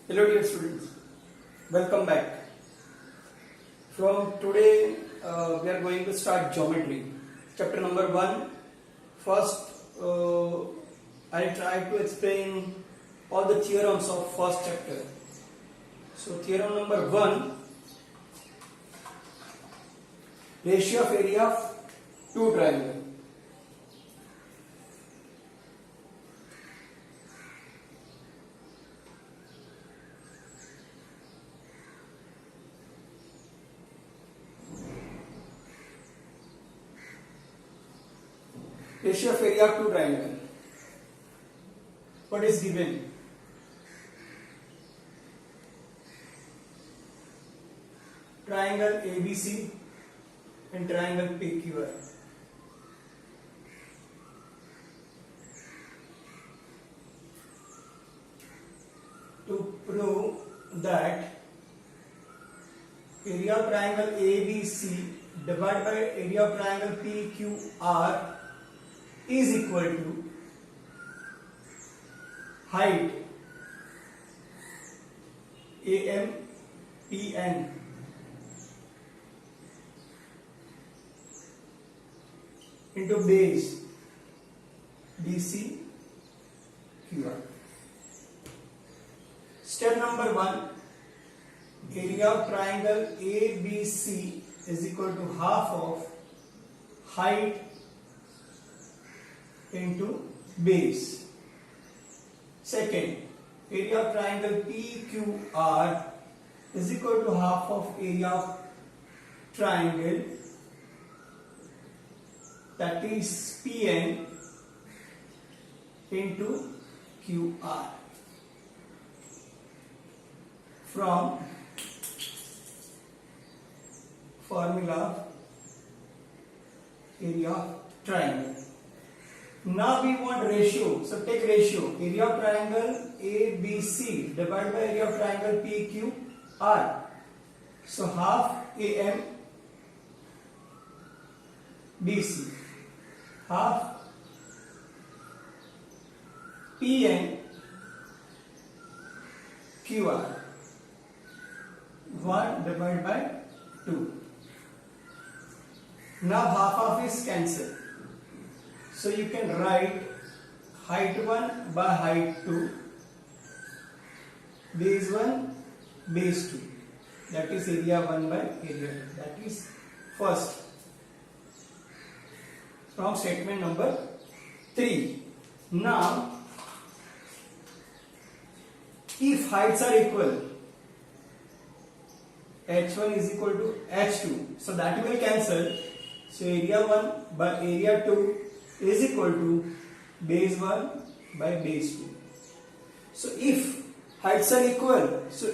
Hello dear students, welcome back. From today we are going to start geometry. Chapter number 1. First I try to explain all the theorems of first chapter. So theorem number 1, ratio of area of two triangles. Ratio of area of two triangle. What is given? Triangle ABC and triangle PQR. To prove that area of triangle ABC divided by area of triangle PQR is equal to height AMPN into base BCQR. Step number 1, area of triangle ABC is equal to half of height into base. Second, area of triangle PQR is equal to half of area of triangle, that is PN into QR. From formula of area of triangle. Now we want ratio. So take ratio. Area of triangle ABC divided by area of triangle PQR. So half AM BC, half PN QR. 1 divided by 2. Now half of is cancelled. So you can write height 1 by height 2, base 1, base 2. That is area 1 by area 2. That is first. From statement number 3. Now, if heights are equal, h1 is equal to h2. So that will cancel. So area 1 by area 2 is equal to base 1 by base 2. So if heights are equal, so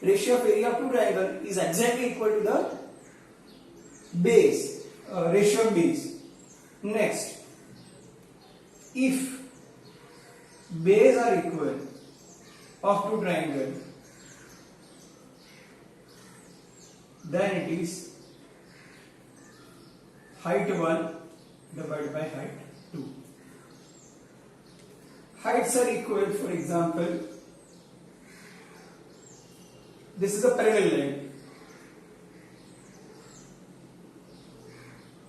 ratio of area of two triangle is exactly equal to the base, ratio of base. Next, if base are equal of two triangle, then it is height 1 divided by height 2. Heights are equal, for example, this is a parallel line.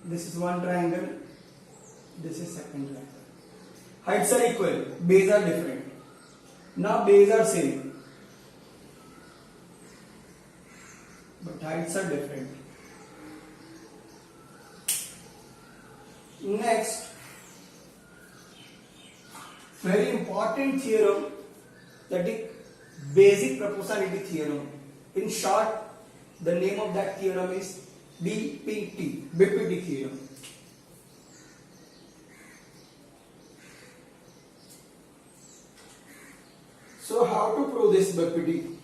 This is one triangle, this is second triangle. Heights are equal, bases are different. Now bases are same, but heights are different. Next, very important theorem, that is basic proportionality theorem. In short, the name of that theorem is BPT theorem. So how to prove this BPT?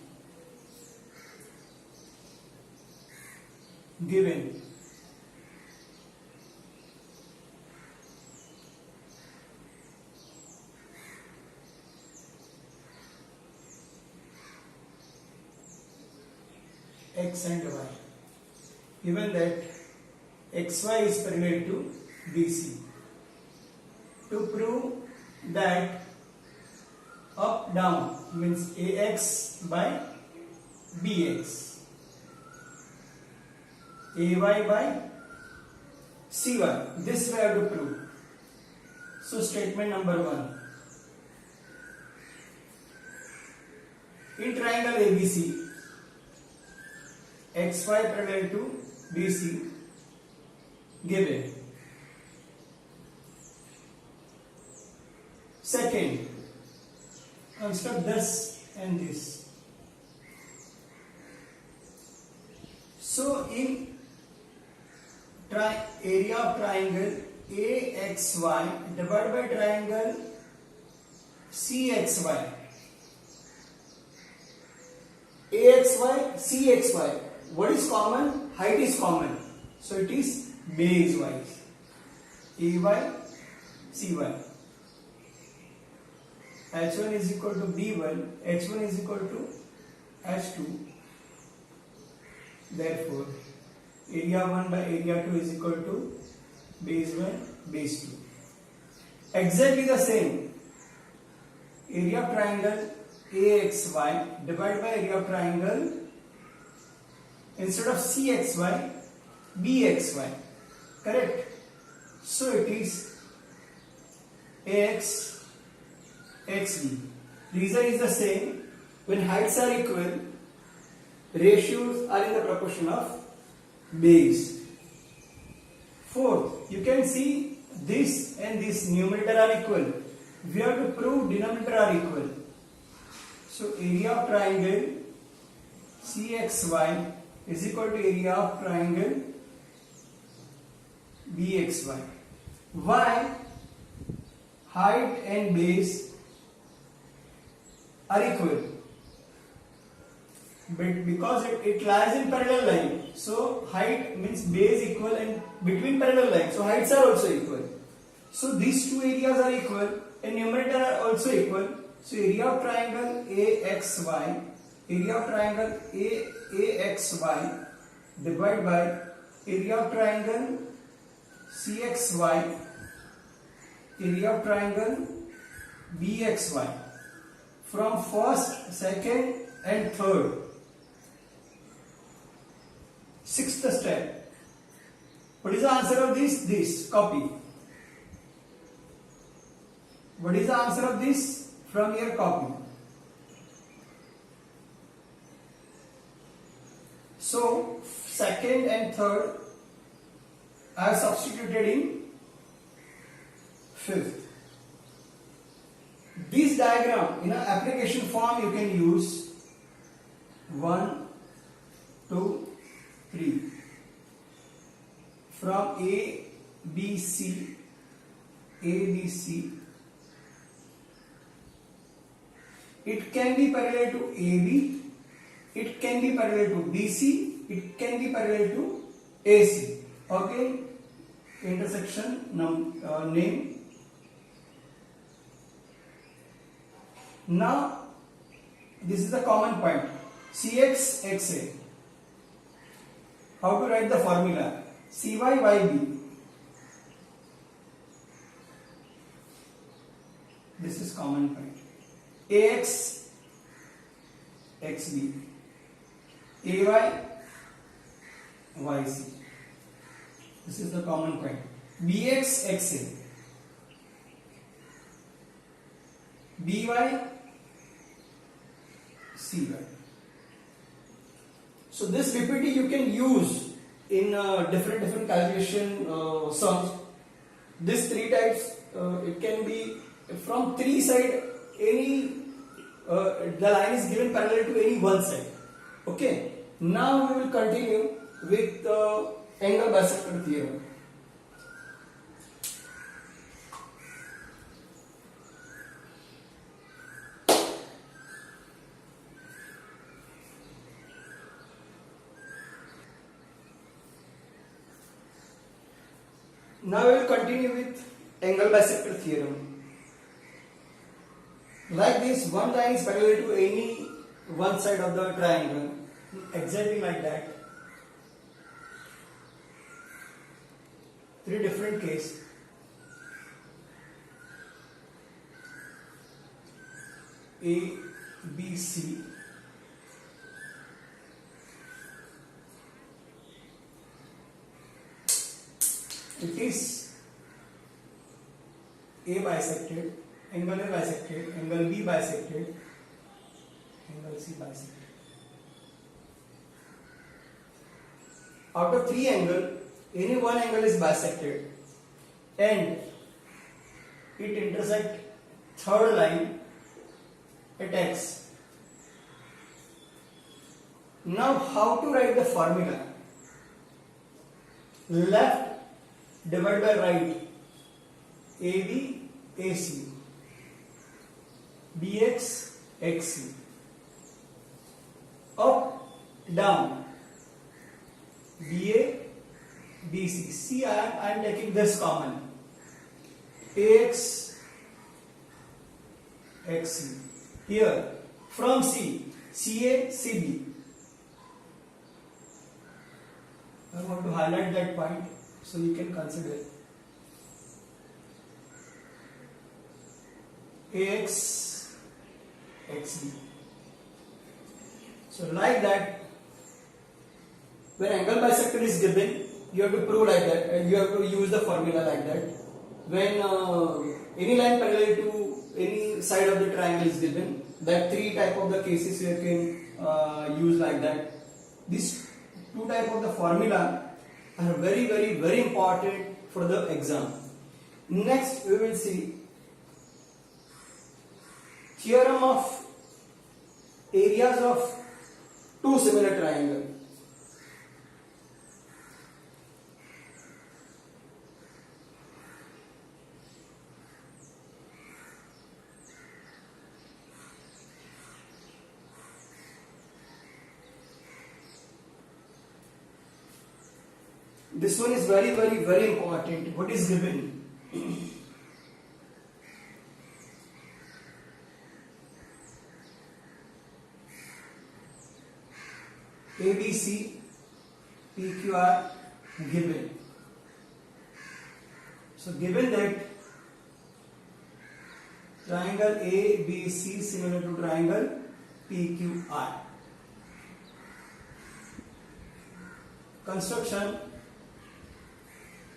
Given x and y, given that xy is parallel to BC. To prove that up down means ax by bx, ay by cy. This we have to prove. So statement number 1. In triangle ABC, xy parallel to BC given. Second, construct this and this. So in area of triangle AXY divided by triangle CXY. AXY, CXY. What is common? Height is common. So it is base wise. AY, CY. H1 is equal to B1, H1 is equal to H2. Therefore, area 1 by area 2 is equal to base 1, base 2. Exactly the same. Area of triangle AXY divided by area of triangle, instead of CXY, BXY. Correct? So it is AX XB. Reason is the same. When heights are equal, ratios are in the proportion of base. Fourth, you can see this and this numerator are equal. We have to prove denominator are equal. So area of triangle CXY is equal to area of triangle BXY. Why? Height and base are equal, but because it lies in parallel line, so height means base equal and between parallel lines, so heights are also equal. So these two areas are equal and numerator are also equal. So area of triangle AXY, area of triangle AXY divided by area of triangle CXY, area of triangle BXY. From first, second and third. Sixth step. What is the answer of this? This. Copy. What is the answer of this? From here, copy. So, second and third I have substituted in fifth. This diagram in an application form you can use 1, 2, 3 from A, B, C, it can be parallel to AB, it can be parallel to BC, it can be parallel to AC. Okay, intersection name. Now this is the common point CX XA. How to write the formula? CY YB. This is common point. AX XB. AY YC. This is the common point. BX XA. BY CY. So this BPT you can use in different calculation sums. This three types it can be from three side. Any the line is given parallel to any one side. Okay. Now we will continue with angle bisector theorem. Now we will continue with angle bisector theorem. Like this, one line is parallel to any one side of the triangle, exactly like that. Three different cases. ABC, it is A bisected, angle A bisected, angle B bisected, angle C bisected. Out of three angles, any one angle is bisected and it intersects third line at X. Now how to write the formula? Left divided by right, AB, AC, BX, XC. Up, down, BA, BC. See, I am taking this common. AX, XC. Here, from C, CA, CB. I want to highlight that point so you can consider AX, XB. So like that, when angle bisector is given, you have to prove like that, and you have to use the formula like that. When any line parallel to any side of the triangle is given, that three type of the cases you can use like that. These two type of the formula are very important for the exam. Next we will see theorem of areas of two similar triangles. This one is very important. What is given? ABC, PQR given. So given that triangle ABC similar to triangle PQR. Construction: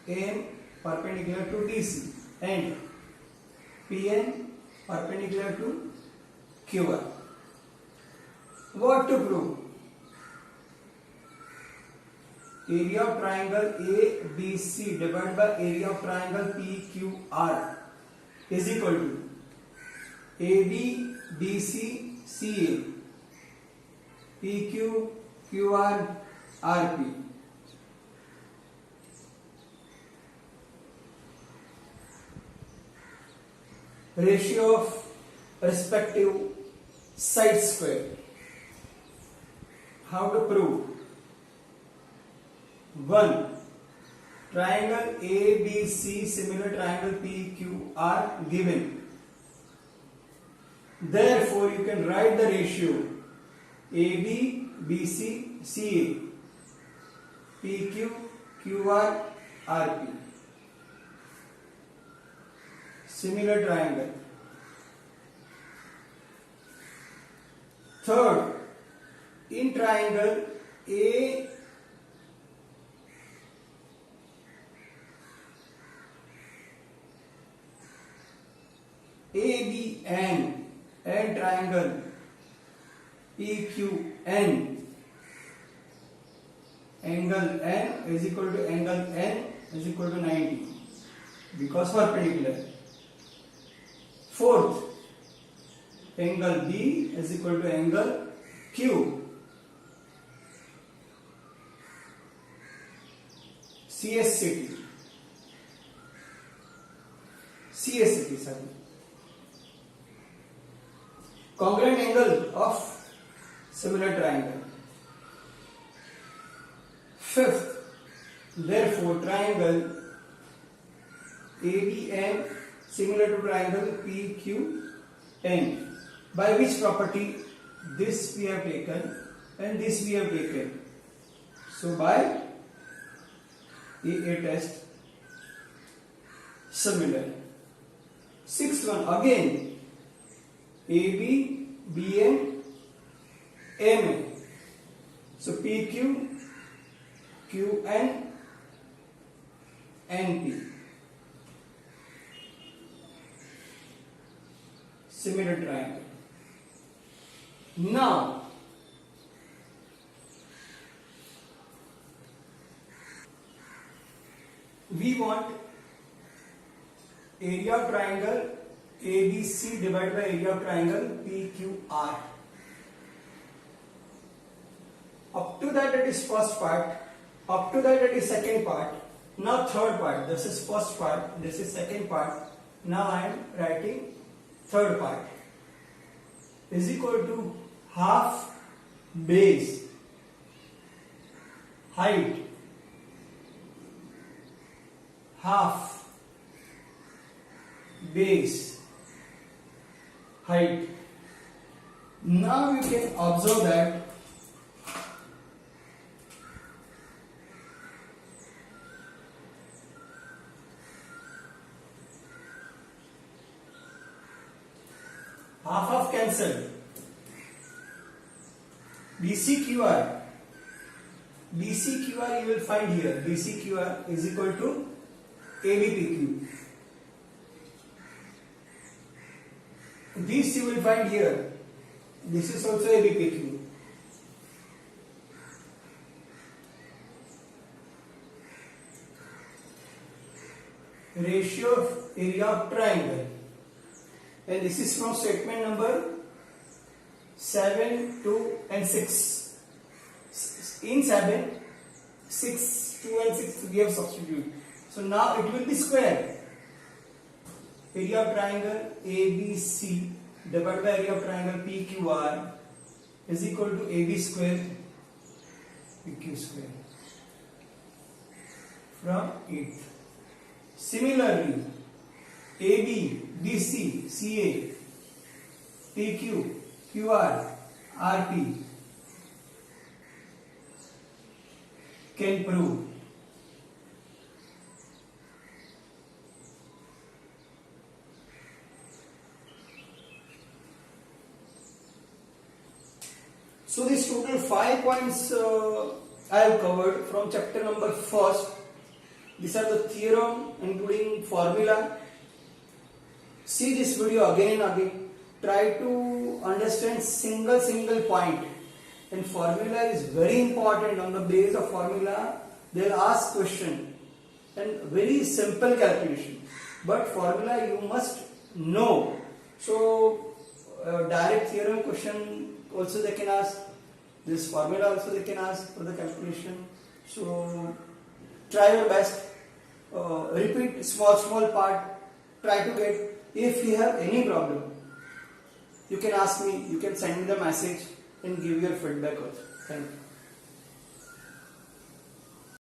AM perpendicular to DC and PN perpendicular to QR. What to prove? Area of triangle ABC divided by area of triangle PQR is equal to AB, BC, CA, PQ, QR, RP. Ratio of respective side square. How to prove? 1. Triangle ABC similar triangle PQR given. Therefore, you can write the ratio AB, BC, CA, PQ, QR, RP. Similar triangle. Third, in triangle ABN and triangle PQN, angle N is equal to angle N is equal to 90 because perpendicular. Fourth, angle B is equal to angle Q. CSCT, sorry. Congruent angle of similar triangle. Fifth, therefore triangle ABN similar to triangle PQN. By which property? This we have taken and this we have taken. So by AA test similar. Sixth one, again AB, BN, MA. So PQ, QN, NP. Similar triangle. Now we want area of triangle ABC divided by area of triangle PQR. Up to that it is first part, up to that it is second part. Now third part. This is first part, this is second part. Now I am writing third part is equal to half base height, half base height. Now you can observe that half cancelled. BCQR you will find here. BCQR is equal to ABPQ. This you will find here. This is also ABPQ. Ratio of area of triangle. And this is from statement number 7, 2 and 6. In 7, 6, 2 and 6 we have substituted. So now it will be square. Area of triangle ABC divided by area of triangle PQR is equal to AB square PQ square from 8th. Similarly, AB, BC, CA, PQ, QR, RP can prove so this total 5 points I have covered from chapter number 1. These are the theorem including formula. See this video again and again. Try to understand single point. And formula is very important. On the basis of formula, they will ask question and very simple calculation. But formula you must know. So direct theorem question also they can ask. This formula also they can ask for the calculation. So try your best. Repeat small part. Try to get. If you have any problem, you can ask me, you can send me the message and give your feedback also. Thank you.